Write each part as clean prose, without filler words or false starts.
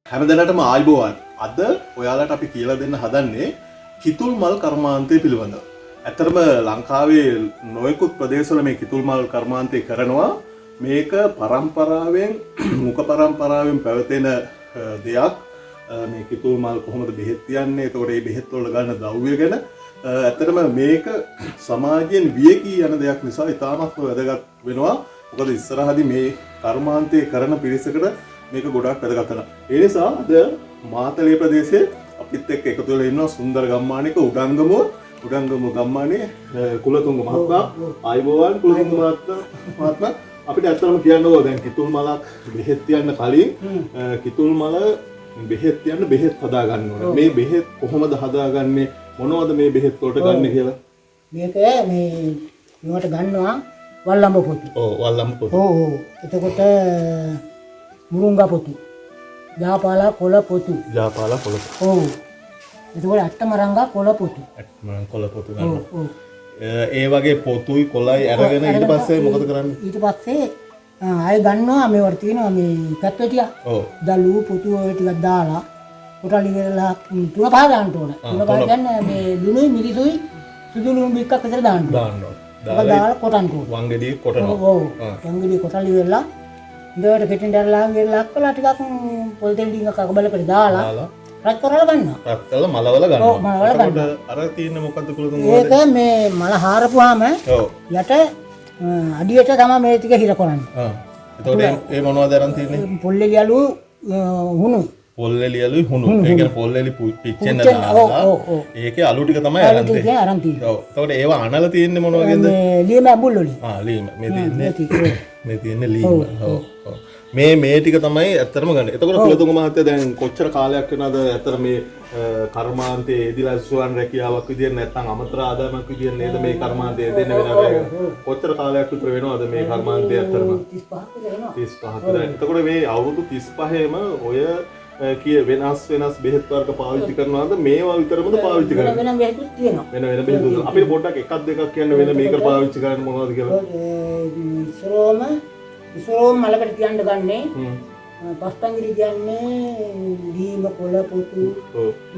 හැමදැනටම ආයිබෝවන්. අද ඔයාලට අපි කියලා දෙන්න හදන්නේ කිතුල් මල් කර්මාන්තය පිළිබඳව. ඇත්තටම ලංකාවේ නොයෙකුත් ප්‍රදේශවල මේ කිතුල් මල් කර්මාන්තය කරනවා. මේක පරම්පරාවෙන් මුඛ පරම්පරාවෙන් පැවතෙන දෙයක්. මේ කිතුල් මල් කොහොමද බෙහෙත් තියන්නේ? එතකොට මේ බෙහෙත් වල ගන්න ද්‍රව්‍ය ගැන ඇත්තටම මේක සමාජයෙන් වියකී යන දෙයක් නිසා ඉතාමත් වැදගත් වෙනවා. මොකද ඉස්සරහදී මේ කර්මාන්තය කරන පිරිසකට මේක ගොඩක් වැදගත් වෙනවා. ඒ නිසා අද මාතලේ ප්‍රදේශයේ අපිත් එක්ක එකතු වෙලා ඉන්නවා සුන්දර ගම්මානික උඩංගම ගම්මානේ කුලතුංග මහත්මයා. ආයිබෝවන් කුලතුංග මහත්මයා. අපිට ඇත්තටම කියන්න ඕන දැන් කිතුල් මලක් බෙහෙත් තියන්න කලින් කිතුල් මල බෙහෙත් තියන්න බෙහෙත් හදා ගන්න ඕනේ. මේ බෙහෙත් කොහොමද හදාගන්නේ? මොනවද මේ බෙහෙත් වලට ගන්න කියලා? මේක මේ මේවට ගන්නවා වල්ලම්බ පොතු. ඔව් වල්ලම්බ පොතු. ඔව්. එතකොට මුරුංගා පොතු. ජාපාලා කොළ පොතු. ජාපාලා කොළ පොතු. ඔව්. එතකොට අට්ටමරංගා කොළ පොතු. අට්ටමරංගා කොළ පොතු ගන්නවා. ඔව්. ඒ වගේ පොතුයි කොළයි අරගෙන ඊට පස්සේ මොකද කරන්නේ? ඊට පස්සේ ආයෙ ගන්නවා මේවට තියෙනවා මේ කැප්පෙටිය. ඔව්. දලු පොතු ඔය ටිකක් දාලා කොටලි වෙරලා තුන පහ දාන්න ඕන. තුන පහ කියන්නේ මේ ලුණුයි මිරිසුයි සුදු ලුණු බික්කක් විතර දාන්න ඕන. දාලා කොටන්න ඕන. වංගෙඩිය කොටනවා. ඔව්. වංගෙඩිය කොටලි වෙරලා ඉඳවට කෙටින් දැරලා වෙරලා කළා ටිකක් පොල් තෙල් ටිකක් අකබලකට දාලා රත් කරලා ගන්නවා. රත් කරලා මලවල ගන්නවා. ඔව් මලවල ගන්නවා. අර තියෙන මොකද්ද කුලතුංග? ඒක මේ මල හාරපුවාම ඔව් යට අඩියට තමයි මේ ටික හිර කරන්නේ. එතකොට ඒ මොනවද අරන් තියෙන්නේ? පොල්ලෙලි අලු හුණු. පොල්ලෙලි අලුයි හුණු. ඒ කියන්නේ පොල්ලෙලි පිච්චෙන්න දාලා ඒකේ අලු ටික තමයි අරන් තියෙන්නේ. අරන් තියෙන්නේ. ඔව්. එතකොට ඒව අනලා තියෙන්නේ මොන වගේද? ලීම ඇඹුල් වලින්. ලීම. මේ තියෙන්නේ ලීම. ඔව්. මේ ටික තමයි ඇත්තටම ගන්න. එතකොට කුලතුංග මහත්තයා දැන් කොච්චර කාලයක් වෙනවද ඇත්තට මේ කර්මාන්තයේ එදිලා සුවන් රැකියාවක් විදියට නැත්නම් අමතර ආදායමක් විදියට නේද මේ කර්මාන්තයේ දෙන්න වෙනවද? කොච්චර කාලයක් විතර වෙනවද මේ කර්මාන්තයේ ඇත්තටම? 35ක් වෙනවා. 35ක් විතර. එතකොට මේ අවුරුදු 35ෙම ඔය කිය වෙනස් බෙහෙත් වර්ග පාවිච්චි කරනවාද මේවා විතරමද පාවිච්චි කරන්නේ? වෙන බෙහෙතුත් තියෙනවා. වෙන බෙහෙත් අපිට පොඩ්ඩක් එකක් දෙකක් කියන්න වෙන මේක පාවිච්චි කරන්න මොනවද කියලා? ඉස්සරෝම මලකට තියන්න ගන්නේ පස්තංගිරි කියන්නේ දීම කොළ පොතු,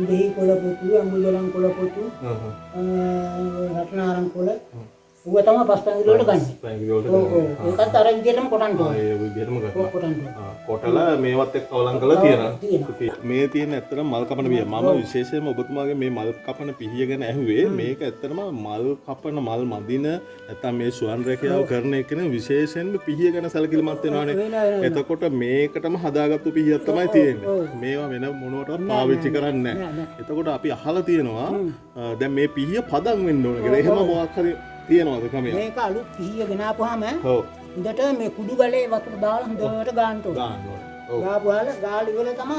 දෙහි කොළ පොතු, අඟුල්ලන් කොළ පොතු, රත්නාරං කොළ ඌව තමයි පස්තංගිරි වලට ගන්න. ඒකත් අර විදිහටම කොටන්න ඕනේ. ඒ විදිහටම කොටන්න. කොටලා මේවත් එක්ක අවලං කරලා තියනවා. මේ තියෙන ඇත්තටම මල් කපන පිහිය. මම විශේෂයෙන්ම ඔබතුමාගේ මේ මල් කපන පිහිය ගැන ඇහුවේ. මේක ඇත්තටම මල් කපන මල් මදින නැත්නම් මේ සුවන් රැකියාව කරන එකන විශේෂයෙන්ම පිහිය ගැන සැලකිලිමත් වෙනවානේ. එතකොට මේකටම හදාගත්තු පිහියක් තමයි තියෙන්නේ. මේවා වෙන මොනවටවත් පාවිච්චි කරන්නේ නැහැ. එතකොට අපි අහලා තියෙනවා දැන් මේ පිහිය පදම් වෙන්න ඕන කියලා. එහෙම මොකක් හරි තියනවාද ක්‍රමයක්? මේක අලුත් පිහිය ගෙනාපුවාම හොඳට මේ කුඩු ගලේ වතුර දාලා හොඳට ගාන්න ඕනේ. ගාපුවාල ගාල ඉවර තමයි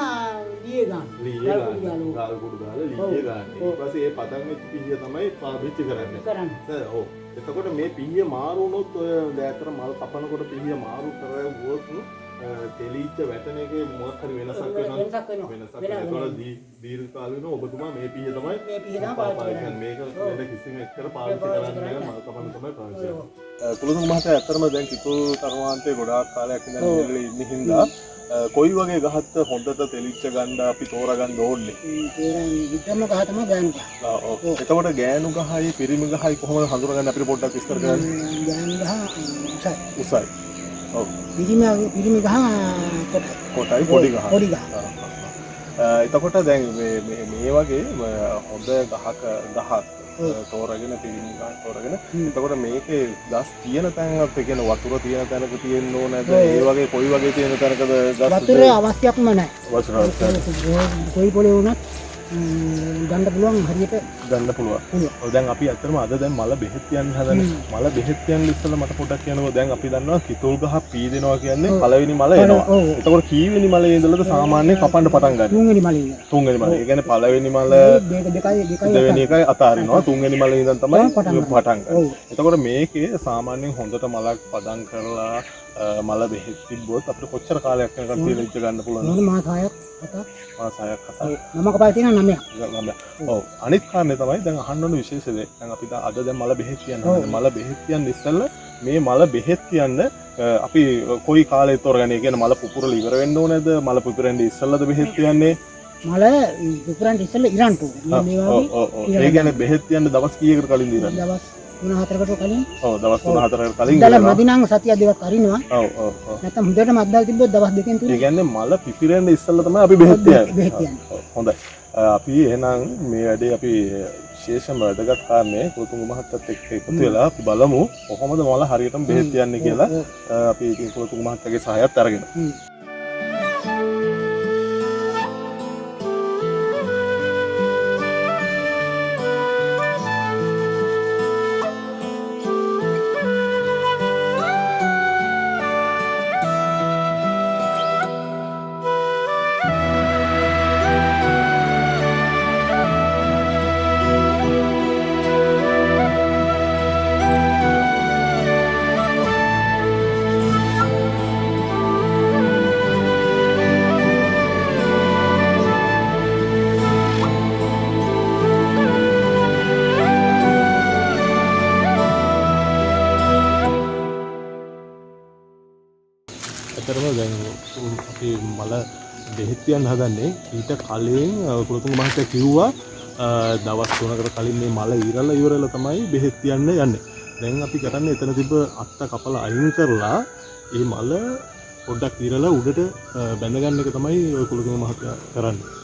ලීයේ ගන්න. ගාල් කුඩු දාලා ලීයේ ගන්න. ඊට පස්සේ ඒ පදම් වෙච්ච පිහිය තමයි පාවිච්චි කරන්නේ. ඔව්. එතකොට මේ පිහිය මාරු වුණොත් ඔය දැතර මල් කපනකොට පිහිය මාරු කරවුවොත් තෙලිච්ච වැටෙන එකේ මොකක් හරි වෙනසක් වෙනවා. වෙනසක් වෙනවා. දීර්ඝ කාලිනව ඔබතුමා මේ පිහිය තමයි පාවිච්චි කරන්නේ. මේක වෙන කිසිම එක්කර පාවිච්චි කරන්නේ නැහැ. මල් කපන තමයි පාවිච්චි කරන්නේ. කුලතුංග මහත්තයා ඇත්තටම දැන් කිතුල් කර්මාන්තේ ගොඩාක් කාලයක් ඉඳන් ඉන්නේ හින්දා කොයි වගේ ගහක්ද හොඳට තෙලිච්ච ගන්න අපි තෝරගන්න ඕනේ? විතරම ගහ තමයි ගන්න. ඔව්. එතකොට ගෑනු ගහයි පිරිමි ගහයි කොහොමද හඳුනගන්නේ අපිට පොඩ්ඩක් විස්තර කරන්න. ගෑනු ගහ උසයි. ඔව්. පිරිමි ගහ කොටයි පොඩි ගහ. පොඩි ගහ. එතකොට දැන් මේ වගේ හොඳ ගහක් තෝරගෙන පිරිමි ගහ තෝරගෙන එතකොට මේකේ ගස් තියෙන තැනක් ඒ කියන්නේ වතුර තියෙන තැනක තියෙන්න ඕන නැද? ඒ වගේ කොයි වගේ තියෙන තැනකද ගස්? වතුර අවශ්‍යක්ම නැහැ. කොයි පොලේ වුණත් ගන්න පුළුවන් හරියට ගන්න පුළුවන්. දැන් අපි ඇත්තටම අද දැන් මල බෙහෙත් යන්න හදන්නේ. මල බෙහෙත් යන්න ඉස්සෙල්ලා මට පොඩ්ඩක් කියන්නකෝ. දැන් අපි දන්නවා කිතුල් ගහ පීදෙනවා කියන්නේ පළවෙනි මල එනවා. එතකොට කීවෙනි මලේ ඉඳලාද සාමාන්‍යයෙන් කපන්න පටන් ගන්න? තුන්වෙනි මලේ ඉඳලා. තුන්වෙනි මල. ඒ කියන්නේ පළවෙනි මල දෙවෙනි එකයි අතාරිනවා. තුන්වෙනි මලේ ඉඳන් තමයි පටන් ගන්න. එතකොට මේකේ සාමාන්‍යයෙන් හොඳට මලක් පදම් කරලා මල බෙහෙත් තිබ්බොත් අපිට කොච්චර කාලයක් යනකම් තීරණය ගන්න පුළුවන්ද? මාස 6ක් 7ක්. මාස 6ක් 7ක්. මම කපලා තියෙන 9ක්. ඔව්. අනිත් කාරණේ තමයි දැන් අහන්න ඕන විශේෂ දේ. දැන් අපි අද දැන් මල බෙහෙත් කියනවා. මල බෙහෙත් කියන්නේ ඉස්සෙල්ලා මේ මල බෙහෙත් කියන්න අපි කොයි කාලෙත් තෝරගන්නේ කියන්නේ මල පුපුරල ඉවර වෙන්න ඕනේද මල පුපුරෙන් ඉස්සෙල්ලාද බෙහෙත් කියන්නේ මල පුපුරන්ට ඉස්සෙල්ලා ඉරන්ට ඕනේ. මේ වගේ ඒ කියන්නේ බෙහෙත් කියන්න දවස් කීයකට කලින්ද ඉරන්නේ? දවස් 3-4කට කලින්. ඔව් දවස් 3-4කට කලින් ඉඳලා මදි නම් සතිය දෙකක් අරිනවා. ඔව් ඔව් ඔව්. නැත්නම් හොඳට මද්දල් තිබ්බොත් දවස් දෙකෙන් තුන. ඒ කියන්නේ මල පිපිරෙන්න ඉස්සෙල්ලා තමයි අපි බෙහෙත් බෙහෙත් කියන්නේ. හොඳයි. අපි එහෙනම් මේ වැඩේ අපි විශේෂම වැදගත් කාරණේ කුලතුංග මහත්තයත් එක්ක එකතු වෙලා අපි බලමු කොහොමද මල හරියටම බෙහෙත් කියන්නේ කියලා. අපි ඉතින් කුලතුංග මහත්තයාගේ සහායත් අරගෙන. ඇතරම දැන් අපි මල බෙහෙත් කියන්න හදන්නේ ඊට කලින් කුලතුංග මහත්තයා කිව්වා දවස් 3කට කලින් මේ මල ඉරලා ඉවරලා තමයි බෙහෙත් කියන්න යන්නේ. දැන් අපි කරන්නේ එතන තිබ්බ අත්ත කපලා අයින් කරලා මේ මල පොඩ්ඩක් ඉරලා උඩට බැඳ ගන්න එක තමයි ඔය කුලතුංග මහත්තයා කරන්නේ.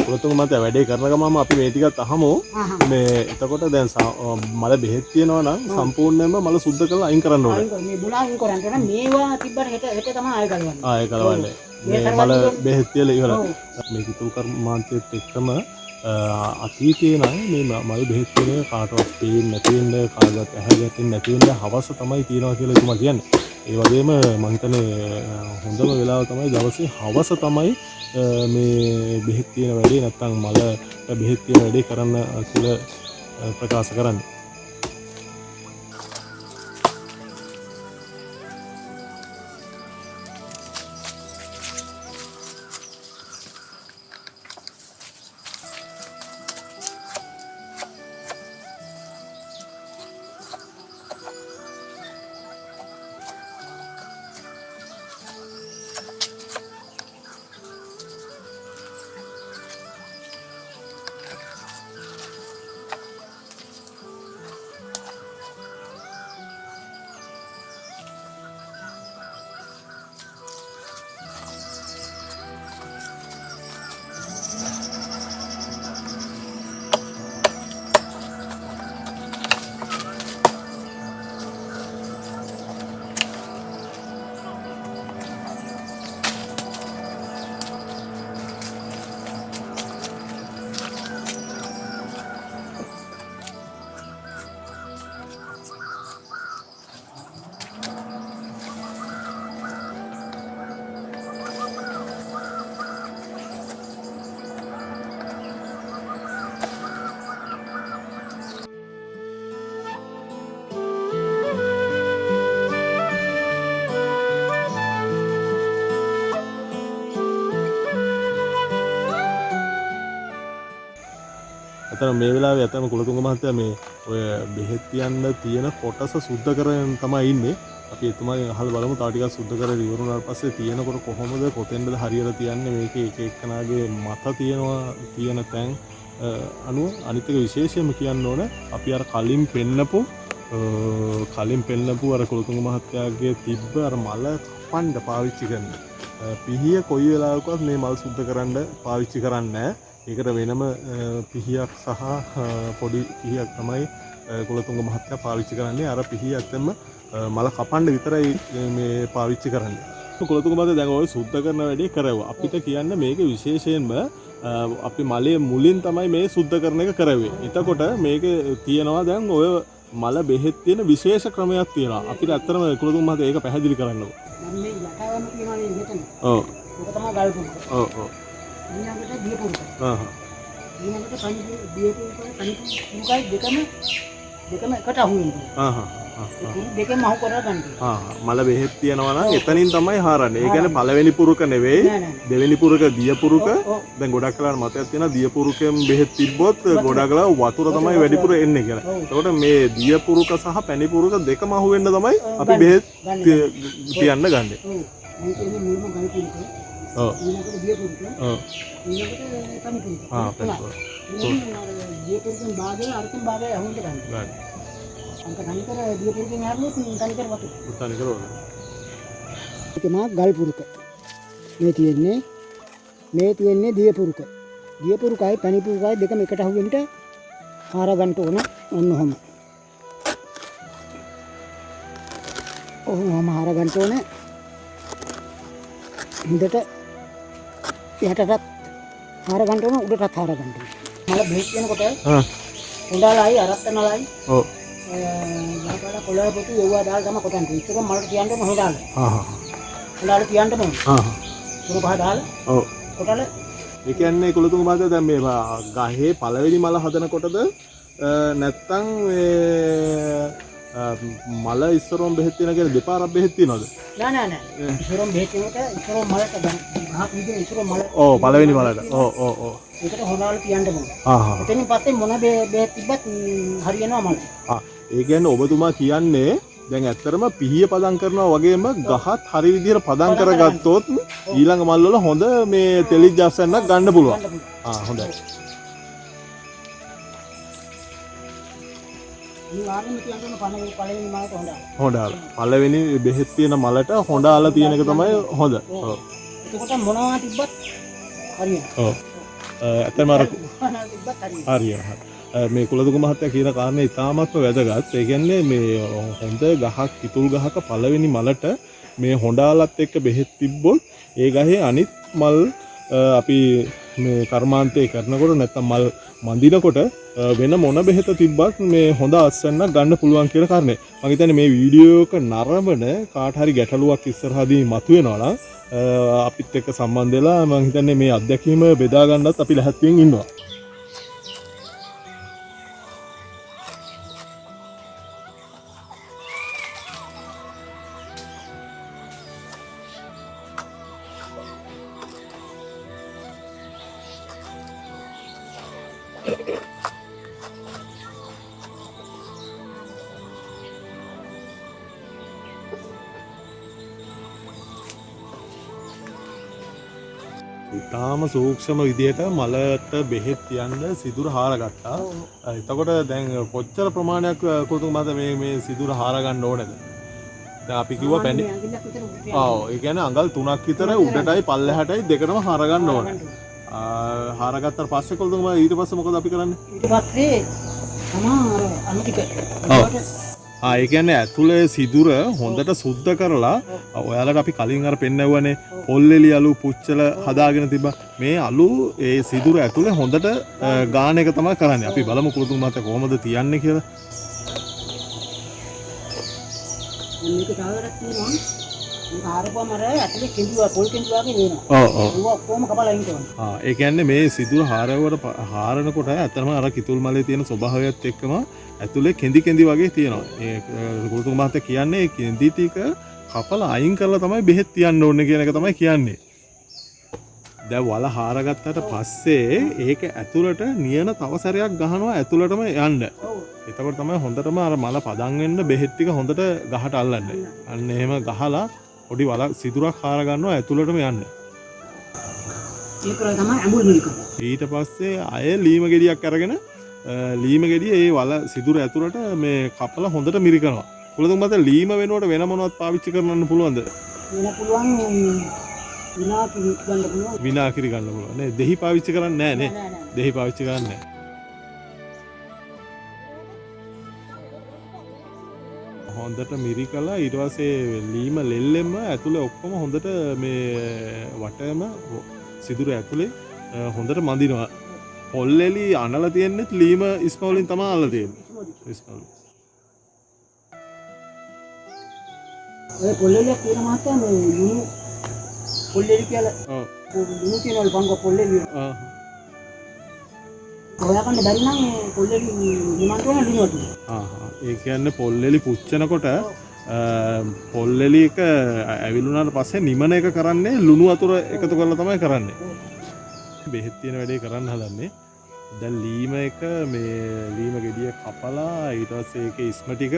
කුලතුංග මහත්තයා වැඩේ කරන ගමම අපි මේ ටිකත් අහමු. මේ එතකොට දැන් මල බෙහෙත් තියනවා නම් සම්පූර්ණයෙන්ම මල සුද්ධ කරලා අයින් කරන්න ඕනේ. මේ බුලාන් කරන්නේ මේවා තිබ්බට හෙට තමයි ආය ගලවන්නේ. ආය ගලවන්නේ. මේ මල බෙහෙත් තියලා ඉවරයි. මේ කිතුල් කර්මාන්තයේත් එක්කම අතීතේ නම් මේ මල් බෙහෙත් කියන කාටවත් පේන්නේ නැති වෙන්න කාගවත් ඇහැ ගැටෙන්නේ නැති වෙන්න හවස තමයි තියනවා කියලා එතුමා කියන්නේ. ඒ වගේම මම හිතන්නේ හොඳම වෙලාව තමයි දවසේ හවස තමයි මේ බෙහෙත් තියෙන වැඩේ නැත්තම් මල බෙහෙත් තියෙන වැඩේ කරන්න කියලා ප්‍රකාශ කරන්නේ. අතන මේ වෙලාවේ ඇත්තම කුලතුංග මහත්තයා මේ ඔය බෙහෙත් තියන්න තියෙන කොටස සුද්ධ කරගෙන තමයි ඉන්නේ. අපි එතුමාගෙන් අහලා බලමු තා ටිකක් සුද්ධ කරලා ඉවර වුණාට පස්සේ තියෙනකොට කොහොමද කොතෙන්ද හරියට තියන්නේ මේකේ එක එක්කනාගේ මත තියෙන තැන් අනුව අනිත් එක විශේෂයෙන්ම කියන්න ඕන අපි අර කලින් පෙන්නපු අර කුලතුංග මහත්තයාගේ තිබ්බ අර මල කපන්න පාවිච්චි කරන පිහිය කොයි වෙලාවකවත් මේ මල් සුද්ධ කරන්න පාවිච්චි කරන්නේ නැහැ. ඒකට වෙනම පිහියක් සහ පොඩි පිහියක් තමයි කුලතුංග මහත්තයා පාවිච්චි කරන්නේ. අර පිහිය ඇත්තම මල කපන්න විතරයි මේ පාවිච්චි කරන්නේ. කුලතුංග මහත්තයා දැන් ඔය සුද්ධ කරන වැඩේ කරවුවා. අපිට කියන්න මේක විශේෂයෙන්ම අපි මලේ මුලින් තමයි මේ සුද්ධ කරන එක කරවේ. එතකොට මේක තියෙනවා දැන් ඔය මල බෙහෙත් තියෙන විශේෂ ක්‍රමයක් තියෙනවා. අපිට ඇත්තටම කුලතුංග මහත්තයා ඒක පැහැදිලි කරන්නකෝ. දැන් මේ යටාවම තියෙනවානේ මෙතන. ඔව්. ඒක තමයි ගල් පුරුක. ඔව් ඔව්. ඊළඟට දිය පුරුක. හා හා. ඊළඟට දිය පුරුකයි දෙකම එකට අහු වෙනවා. හා හා. දෙකම අහු කරලා ගන්න. මල බෙහෙත් තියනවා නම් එතනින් තමයි හාරන්නේ. ඒ කියන්නේ පළවෙනි පුරුක නෙවෙයි. දෙවෙනි පුරුක දිය පුරුක. දැන් ගොඩක් කලාට මතයක් තියෙනවා දිය පුරුකෙන් බෙහෙත් තිබ්බොත් ගොඩක් කලා වතුර තමයි වැඩිපුර එන්නේ කියලා. ඒකට මේ දිය පුරුක සහ පැණි පුරුක දෙකම අහු වෙන්න තමයි අපි බෙහෙත් තියන්න ගන්නේ. ඔව්. මේ කියන්නේ මුල්ම ගල් පුරුක. ඔව්. ඊළඟට දිය පුරුක. ඔව්. ඊළඟට පැණි පුරුක. පැණි පුරුක. දිය පුරුකෙන් භාගය අරකින් භාගය අහු වෙන්න ගන්න. ගන්න. අන්ත තනිකර දිය පුරුකෙන් ආවොත් තනිකර වතු. තනිකර වල. ඒකම ගල් පුරුක. මේ තියෙන්නේ දිය පුරුක. දිය පුරුකයි පැණි පුරුකයි දෙකම එකට අහු වෙන්න හාර ගන්න ඕන. ඔන්න ඔහම. ඔහොම හාර ගන්න ඕනේ. හොඳට යටටත් හාර ගන්න ඕන උඩටත් හාර ගන්න ඕන. මල බෙහෙත් වෙනකොට හොඳලයි අරත්තනලයි ඔව් යාපාර කොළය පොතු යවුවා දාලා තමයි කොටන්නේ. ඒක මලට කියන්න ඕන හොඳාල. හොඳාල කියන්න ඕන. තුන පහ දාලා ඔව් කොටල ඒ කියන්නේ කුලතුංග මහත්තයා දැන් මේ ගහේ පළවෙනි මල හදනකොටද නැත්තම් මල ඉස්සරොම් බෙහෙත් තියෙන කියලා දෙපාරක් බෙහෙත් තියනවද? නෑ. ඉස්සරොම් බෙහෙත් වෙනකොට ඉස්සරොම් මලට ගහක් විදිහට ඉස්සරොම් මල. ඔව් පළවෙනි මලට. ඔව්. ඒකට හොඳාල කියන්න ඕන. එතනින් පස්සේ මොන බෙහෙත් තිබ්බත් හරියනවා මල. ඒ කියන්නේ ඔබතුමා කියන්නේ දැන් ඇත්තටම පිහිය පදම් කරනවා වගේම ගහත් හරි විදිහට පදම් කරගත්තොත් ඊළඟ මල් වල හොඳ මේ තෙලිජ් අස්සන්නක් ගන්න පුළුවන්. හොඳයි. මේ ආරම්භ කියන්න පළවෙනි මලට හොඳයි. හොඳාල. පළවෙනි බෙහෙත් තියෙන මලට හොඳාල තියෙන එක තමයි හොඳ. ඔව්. එතකොට මොනවා තිබ්බත් හරියනවා. ඔව්. ඇත්තම අර තිබ්බත් හරියනවා. හරියනවා. මේ කුලතුංග මහත්තයා කියන කාරණේ ඉතාමත්ම වැදගත්. ඒ කියන්නේ මේ හොඳ ගහක් කිතුල් ගහක පළවෙනි මලට මේ හොඳාලත් එක්ක බෙහෙත් තිබ්බොත් ඒ ගහේ අනිත් මල් අපි මේ කර්මාන්තේ කරනකොට නැත්තම් මල් මන්දිනකොට වෙන මොන බෙහෙත තිබ්බත් මේ හොඳ අස්වැන්නක් ගන්න පුළුවන් කියන කාරණේ. මම හිතන්නේ මේ වීඩියෝ එක නරඹන කාට හරි ගැටලුවක් ඉස්සරහදී මතුවෙනවා නම් අපිත් එක්ක සම්බන්ධ වෙලා මම හිතන්නේ මේ අත්දැකීම බෙදා ගන්නත් අපි ලැහැත්තියෙන් ඉන්නවා. ඉතාම සූක්ෂම විදිහට මලට බෙහෙත් තියන්න සිදුර හාරගත්තා. එතකොට දැන් කොච්චර ප්‍රමාණයක් කුලතුංග මහත්තයා මේ සිදුර හාර ගන්න ඕනේද? දැන් අපි කිව්වා පැණි. ඔව් ඒ කියන්නේ අඟල් 3ක් විතර උඩටයි පල්ලෙහාටයි දෙකටම හාර ගන්න ඕනේ. හාරගත්තාට පස්සේ කුලතුංග මහත්තයා ඊට පස්සේ මොකද අපි කරන්නේ? ඊට පස්සේ තමයි අනිතික. ඒ කියන්නේ ඇතුලේ සිදුර හොඳට සුද්ධ කරලා ඔයාලට අපි කලින් අර පෙන්නවනේ පොල්ලෙලි අලු පුච්චල හදාගෙන තිබ්බා. මේ අලු ඒ සිදුර ඇතුලේ හොඳට ගාන එක තමයි කරන්නේ. අපි බලමු කුලතුංග මහත්තයා කොහොමද තියන්නේ කියලා. මේක තාවරක් තියෙනවා. මේක හරපුවම අර ඇතුලේ කෙඳුවා පොල් කෙඳුවා වගේ වෙනවා. ඔව්. ඒක ඔක්කොම කපලා අයින් කරනවා. ඒ කියන්නේ මේ සිදුර හාරනකොට ඇත්තටම අර කිතුල් මලේ තියෙන ස්වභාවයත් එක්කම ඇතුලේ කෙඳි වගේ තියෙනවා. ඒ කුලතුංග මහත්තයා කියන්නේ ඒ කෙඳි ටික කපලා අයින් කරලා තමයි බෙහෙත් තියන්න ඕනේ කියන එක තමයි කියන්නේ. දැන් වල හාරගත්තට පස්සේ ඒක ඇතුළට නියන තව සැරයක් ගහනවා ඇතුළටම යන්න. එතකොට තමයි හොඳටම අර මල පදන් වෙන්න බෙහෙත් ටික හොඳට ගහට අල්ලන්නේ. අන්න එහෙම ගහලා පොඩි වල සිදුරක් හාර ගන්නවා ඇතුළටම යන්න. ඒක තමයි ඇඹුල් මිල්ක. ඊට පස්සේ අය ලීම ගෙඩියක් අරගෙන ලීම ගෙඩිය ඒ වල සිදුර ඇතුළට මේ කපලා හොඳට මිරිකනවා. කුලතුංග මහත්තයා ලීම වෙනුවට වෙන මොනවද පාවිච්චි කරන්න පුළුවන්ද? වෙන පුළුවන් විනාකිරි ගන්න පුළුවන්. විනාකිරි ගන්න පුළුවන්. නේ දෙහි පාවිච්චි කරන්නේ නැහැ නේ. දෙහි පාවිච්චි කරන්නේ නැහැ. හොඳට මිරිකලා ඊට පස්සේ ලීම ලෙල්ලෙම ඇතුලේ ඔක්කොම හොඳට මේ වටේම සිදුර ඇතුලේ හොඳට මදිනවා. පොල්ලෙලි අනලා තියෙන්නේ ලීම ඉස්මවලින් තමයි අනලා තියෙන්නේ. ඉස්මවල. ඔය පොල්ලෙලියක් තියෙන මාත්‍යා මේ ලුණු පොල්ලෙලි කියලා. ඔව්. ලුණු කියනවලු පංග පොල්ලෙලි. හොයාගන්න බැරි නම් පොල්ලෙලි නිමන්ත්‍රණ ලුණුවට. ඒ කියන්නේ පොල්ලෙලි පුච්චනකොට පොල්ලෙලි එක ඇවිලුණාට පස්සේ නිමන එක කරන්නේ ලුණු වතුර එකතු කරලා තමයි කරන්නේ. බෙහෙත් තියෙන වැඩේ කරන්න හදන්නේ. දැන් ලීම එක මේ ලීම ගෙඩිය කපලා ඊට පස්සේ ඒකේ ඉස්ම ටික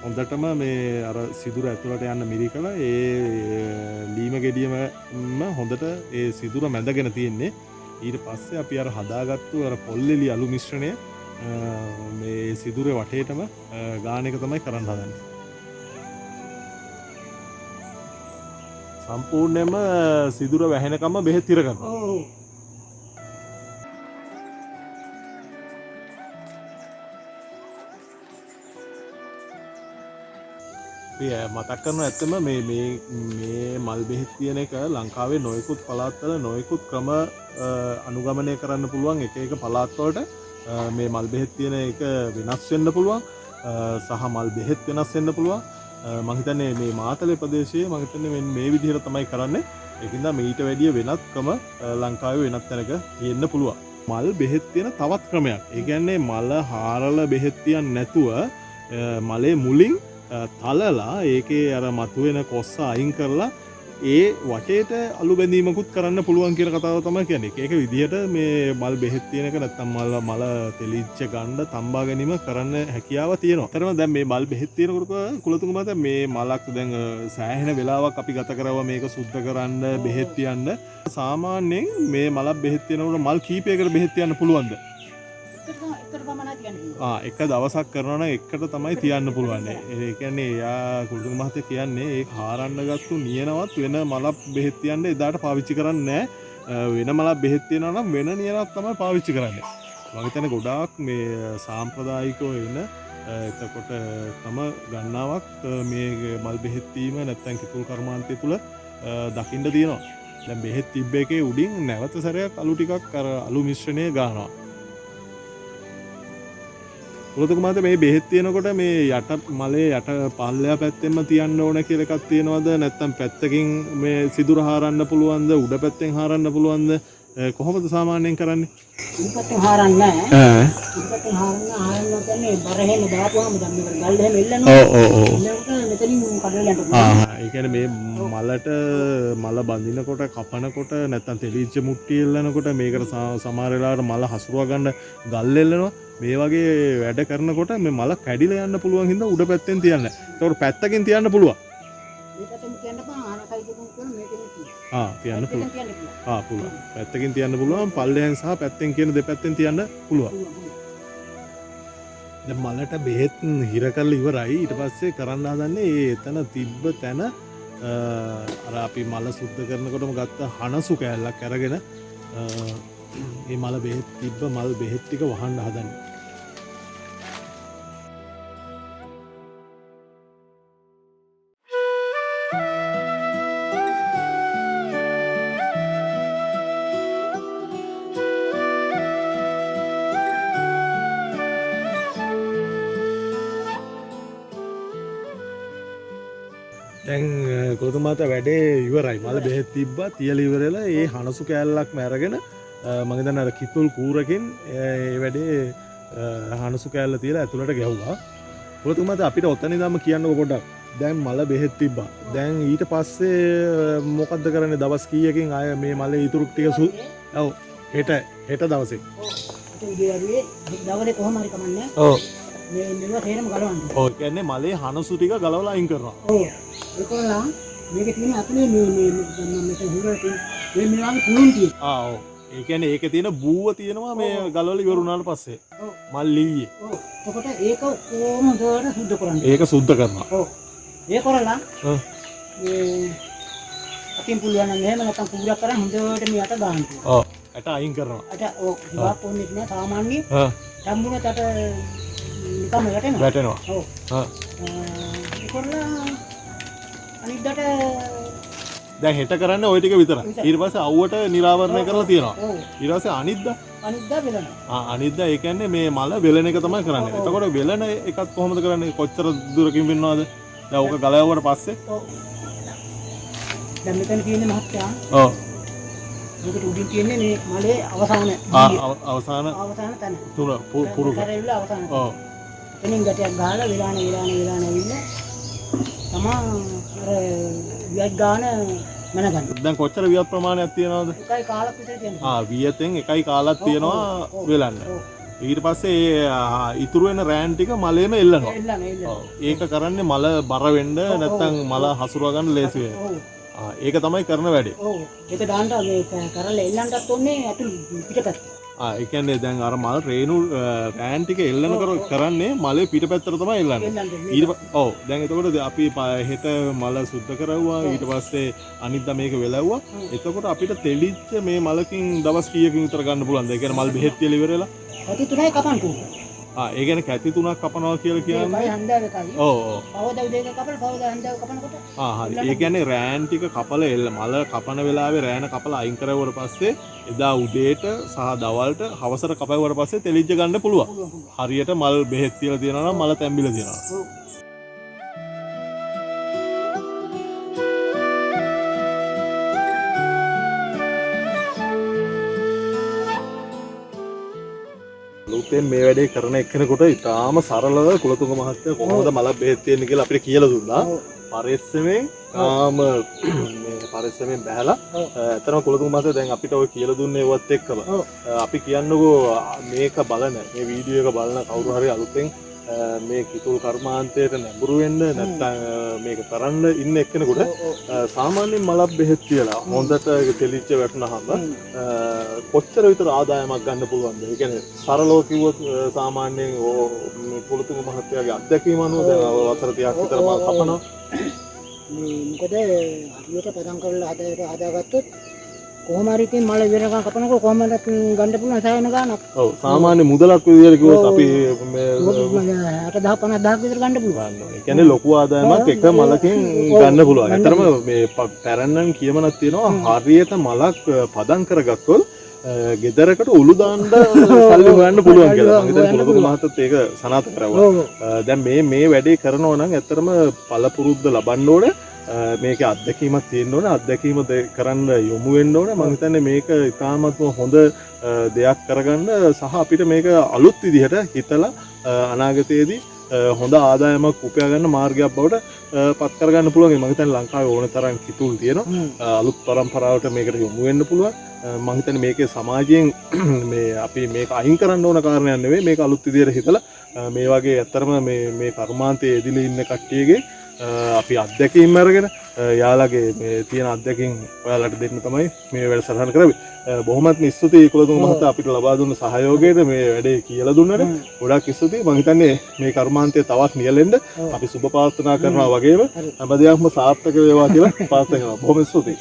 හොඳටම මේ අර සිදුර ඇතුළට යන්න මිරිකලා ඒ ලීම ගෙඩියම හොඳට ඒ සිදුර මැදගෙන තියෙන්නේ. ඊට පස්සේ අපි අර හදාගත්තු අර පොල්ලෙලි අලු මිශ්‍රණය මේ සිදුරේ වටේටම ගාන එක තමයි කරන්න හදන්නේ. සම්පූර්ණයෙන්ම සිදුර වැහෙනකම බෙහෙත් තිර කරනවා. ඔව්. මතක් කරන ඇත්තම මේ මල් බෙහෙත් තියෙන එක ලංකාවේ නොයෙකුත් පළාත්වල නොයෙකුත් ක්‍රම අනුගමනය කරන්න පුළුවන්. එක පළාත්වලට මේ මල් බෙහෙත් තියෙන එක වෙනස් වෙන්න පුළුවන් සහ මල් බෙහෙත් වෙනස් වෙන්න පුළුවන්. මම හිතන්නේ මේ මාතලේ ප්‍රදේශයේ මම හිතන්නේ මේ විදිහට තමයි කරන්නේ. ඒකින්ද මීට වැඩිය වෙනත් ක්‍රම ලංකාවේ වෙනත් තැනක තියෙන්න පුළුවන්. මල් බෙහෙත් තියෙන තවත් ක්‍රමයක්. ඒ කියන්නේ මල හාරලා බෙහෙත් තියන්නේ නැතුව මලේ මුලින් තලලා ඒකේ අර මතුවෙන කොස්ස අයින් කරලා ඒ වටේට අලු බැඳීමකුත් කරන්න පුළුවන් කියන කතාව තමයි කියන්නේ. ඒක විදිහට මේ මල් බෙහෙත් තියෙන එක නැත්තම් මල තෙලිච්ච ගන්න තම්බා ගැනීම කරන්න හැකියාව තියෙනවා. අතරම දැන් මේ මල් බෙහෙත් තියෙනකොට කුලතුංග මහත්තයා මේ මලක් දැන් සෑහෙන වෙලාවක් අපි ගත කරව මේක සුද්ධ කරන්න බෙහෙත් තියන්න. සාමාන්‍යයෙන් මේ මලක් බෙහෙත් තියනකොට මල් කීපයකට බෙහෙත් තියන්න පුළුවන්ද? එක දවසක් කරනවා නම් එකට තමයි තියන්න පුළුවන්. ඒ කියන්නේ එයා කුලතුංග මහත්තයා කියන්නේ ඒ හාරන්න ගත්තු නියනවත් වෙන මලක් බෙහෙත් තියන්න එදාට පාවිච්චි කරන්නේ නැහැ. වෙන මලක් බෙහෙත් තියනවා නම් වෙන නියනවත් තමයි පාවිච්චි කරන්නේ. මම හිතන්නේ ගොඩාක් මේ සාම්ප්‍රදායිකව වෙන එතකොට තම ගණනාවක් මේ මල් බෙහෙත් තීම නැත්නම් කිතුල් කර්මාන්තය තුල දකින්න තියෙනවා. දැන් බෙහෙත් තිබ්බ එකේ උඩින් නැවත සැරයක් අලු ටිකක් අර අලු මිශ්‍රණය ගන්නවා. කුලතුංග මහත්තයා මේ බෙහෙත් තියනකොට මේ යට මලේ යට පල්ලෙහා පැත්තෙන්ම තියන්න ඕන කියලා එකක් තියෙනවද? නැත්නම් පැත්තකින් මේ සිදුර හාරන්න පුළුවන්ද? උඩ පැත්තෙන් හාරන්න පුළුවන්ද? කොහොමද සාමාන්‍යයෙන් කරන්නේ? උඩ පැත්තෙන් හාරන්නේ නැහැ. උඩ පැත්තෙන් හාරන්න කියන්නේ බර හැම දාපුවාම දැන් මේක ගල් හැම එල්ලනවා. ඔව්. එතකොට මෙතනින් කඩලා යන්න පුළුවන්. ඒ කියන්නේ මේ මලට මල බඳිනකොට කපනකොට නැත්නම් තෙලිච්ච මුට්ටිය එල්ලනකොට මේකට සමහර වෙලාවට මල හසුරුවා ගන්න ගල් එල්ලනවා. මේ වගේ වැඩ කරනකොට මේ මල කැඩිලා යන්න පුළුවන් හින්දා උඩ පැත්තෙන් තියන්න. ඒකට පැත්තකින් තියන්න පුළුවන්. මේ පැත්තෙන් තියන්න බෑ ආනකයි දෙකක් කරන මේකෙන් තියන්න. තියන්න පුළුවන්. පුළුවන්. පැත්තකින් තියන්න පුළුවන්. පල්ලෙහෙන් සහ පැත්තෙන් කියන දෙපැත්තෙන් තියන්න පුළුවන්. දැන් මලට බෙහෙත් හිර කරලා ඉවරයි. ඊට පස්සේ කරන්න හදන්නේ එතන තිබ්බ තැන අර අපි මල සුද්ධ කරනකොටම ගත්ත හනසු කෑල්ලක් අරගෙන මේ මල බෙහෙත් තිබ්බ මල් බෙහෙත් ටික වහන්න හදන්නේ. දැන් කුලතුංග මහත්තයා වැඩේ ඉවරයි. මල බෙහෙත් තිබ්බා තියලා ඉවරලා ඒ හනසු කෑල්ලක්ම අරගෙන මම හිතන්නේ අර කිතුල් කූරකින් ඒ වැඩේ හනසු කෑල්ල තියලා ඇතුළට ගැහුවා. කුලතුංග මහත්තයා අපිට ඔතන ඉඳන්ම කියන්නකො පොඩ්ඩක්. දැන් මල බෙහෙත් තිබ්බා. දැන් ඊට පස්සේ මොකද්ද කරන්නේ? දවස් කීයකින් ආය මේ මලේ ඉතුරු ටික ඔව් හෙට දවසේ. ඉතින් ගියරුවේ දවල්ේ කොහොම හරි කමන්නේ. ඔව්. මේ මෙලුව තේරම ගලවන්න. ඔව් කියන්නේ මලේ හනසු ටික ගලවලා අයින් කරනවා. ඔව්. ඒකෝලා මේකේ තියෙන අතනේ මේ මෙතන හුරට මේ වගේ පුළුන් තියෙනවා. ඔව්. ඒ කියන්නේ ඒකේ තියෙන බූව තියෙනවා මේ ගලවලා ඉවර වුණාට පස්සේ. ඔව්. මල් ලීයේ. ඔව්. එතකොට ඒක කොහොම හොඳට සුද්ධ කරන්න. ඒක සුද්ධ කරනවා. ඔව්. ඒ කරලා මේ අතින් පුළුවන් නම් එහෙම නැත්නම් කුඹුරක් කරන් හොඳට මේ අත දාන්න. ඔව්. අට අයින් කරනවා. අට ඔව්. ඉවක් පොන්නේ නැහැ සාමාන්‍ය. සම්මුණට අට නිකම්ම වැටෙනවා. වැටෙනවා. ඔව්. ඉකොල්ලා අනිද්දාට දැන් හෙට කරන්නේ ওই ටික විතරයි. ඊට පස්සේ අවුවට නිරාවරණය කරලා තියනවා. ඊට පස්සේ අනිද්දා වෙලනවා. අනිද්දා ඒ කියන්නේ මේ මල වෙලන එක තමයි කරන්නේ. එතකොට වෙලන එකත් කොහොමද කරන්නේ? කොච්චර දුරකින් වෙනවද? දැන් ඕක ගලවුවට පස්සේ දැන් මෙතන තියෙන්නේ මහත්තයා. ඔව්. මේකට උඩින් තියෙන්නේ මේ මලේ අවසාන අවසාන තැන. තුන පුරු. කරේවිල අවසාන. ඔව්. එනින් ගැටයක් ගහලා විලාන ඇවිල්ලා තමා අර වියත් ගාන මනගන්න. දැන් කොච්චර වියත් ප්‍රමාණයක් තියෙනවද? එකයි කාලක් විතර තියෙනවා. වියතෙන් එකයි කාලක් තියෙනවා වෙලන්න. ඊට පස්සේ ඉතුරු වෙන රෑන් ටික මලේම එල්ලනවා. ඒක කරන්නේ මල බර වෙන්න නැත්නම් මල හසුරව ගන්න ලේසි වෙන්න. ඒක තමයි කරන වැඩේ. ඔව්. ඒක දාන්න මේ කරලා එල්ලන්නත් ඕනේ අතුල් පිටපැත්ත. ඒ කියන්නේ දැන් අර මල් රේණු රෑන් ටික එල්ලන කරන්නේ මලේ පිටපැත්තට තමයි එල්ලන්නේ. ඔව්. දැන් එතකොට අපි හෙට මල සුද්ධ කරවුවා. ඊට පස්සේ අනිද්දා මේක වෙලවුවා. එතකොට අපිට තෙලිච්ච මේ මලකින් දවස් කීයකින් විතර ගන්න පුළුවන්ද? ඒ කියන්නේ මල් බෙහෙත් කියලා ඉවරලා. කැටි තුනයි කපන්න ඕන. ඒ කියන්නේ කැටි තුනක් කපනවා කියලා කියන්නේ. ඒකයි හන්දාවේ කයි. ඔව් ඔව්. පවදා උදේක කපලා පවදා හන්දාවේ කපනකොට. හරි. ඒ කියන්නේ රෑන් ටික කපලා මල කපන වෙලාවේ රෑන කපලා අයින් කරවුවට පස්සේ එදා උදේට සහ දවල්ට හවසට කපවුවට පස්සේ තෙලිච්ච ගන්න පුළුවන්. හරියට මල් බෙහෙත් තියලා තියනවා නම් මල තැම්බිලා තියනවා. ලුතෙන් මේ වැඩේ කරන එක්කෙනෙකුට ඉතාම සරලව කුලතුංග මහත්තයා කොහොමද මල බෙහෙත් තියෙන්නේ කියලා අපිට කියලා දුන්නා. පරිස්සමෙන් පරිස්සමෙන් බැලලා ඇත්තටම කුලතුංග මහත්තයා දැන් අපිට ඔය කියලා දුන්නේ ඒවත් එක්කම අපි කියන්නකෝ මේක බලන මේ වීඩියෝ එක බලන කවුරු හරි අලුතෙන් මේ කිතුල් කර්මාන්තයට නැඹුරු වෙන්න නැත්නම් මේක කරන්න ඉන්න එක්කෙනෙකුට සාමාන්‍යයෙන් මලක් බෙහෙත් කියලා හොඳට තෙලිච්ච වැටුනහම කොච්චර විතර ආදායමක් ගන්න පුළුවන්ද? ඒ කියන්නේ සරලව කිව්වොත් සාමාන්‍යයෙන් කුලතුංග මහත්තයාගේ අත්දැකීම අනුව දැන් වසර 30ක් විතර මල් කපනවා. මොකද හරියට පදම් කරලා හදාගත්තොත් කොහොම හරි ඉතින් මල ඉවරකම් කපනකොට කොහොමද ගන්න පුළුවන් සායන ගානක්. ඔව් සාමාන්‍ය මුදලක් විදියට කිව්වොත් අපි මේ 60,000 50,000 විතර ගන්න පුළුවන්. ඒ කියන්නේ ලොකු ආදායමක් එක මලකින් ගන්න පුළුවන්. ඇත්තටම මේ පැරණන් කියමනක් තියෙනවා හරියට මලක් පදම් කරගත්තොත් ගෙදරකට උළු දාන්න සල්ලි හොයන්න පුළුවන් කියලා. මම හිතන්නේ කුලතුංග මහත්තයත් ඒක සනාථ කරවුවා. දැන් මේ වැඩේ කරනවා නම් ඇත්තටම පළපුරුද්ද ලබන්න ඕනේ. මේක අත්දැකීමක් තියෙන්න ඕනේ. අත්දැකීම කරන්න යොමු වෙන්න ඕනේ. මම හිතන්නේ මේක ඉතාමත්ම හොඳ දෙයක් කරගන්න සහ අපිට මේක අලුත් විදිහට හිතලා අනාගතයේදී හොඳ ආදායමක් උපයා ගන්න මාර්ගයක් බවට පත් කරගන්න පුළුවන්. මම හිතන්නේ ලංකාවේ ඕන තරම් කිතුල් තියෙනවා. අලුත් පරම්පරාවට මේකට යොමු වෙන්න පුළුවන්. මම හිතන්නේ මේකේ සමාජයෙන් මේ අපි මේක අයින් කරන්න ඕන කාරණයක් නෙවෙයි. මේක අලුත් විදිහට හිතලා මේ වගේ ඇත්තරම මේ කර්මාන්තයේ එදිලා ඉන්න කට්ටියගේ අපි අත්දැකීම් අරගෙන යාළගේ මේ තියෙන අත්දැකීම් ඔයාලට දෙන්න තමයි මේ වැඩසටහන කරන්නේ. බොහොමත්ම ස්තුතියි කුලතුංග මහත්තයා අපිට ලබා දුන්න සහයෝගයට මේ වැඩේ කියලා දුන්නට. ගොඩාක් ස්තුතියි. මම හිතන්නේ මේ කර්මාන්තය තවත් නියැලෙන්න අපි සුබ ප්‍රාර්ථනා කරනවා වගේම හැම දෙයක්ම සාර්ථක වේවා කියලා ප්‍රාර්ථනා කරනවා. බොහොම ස්තුතියි.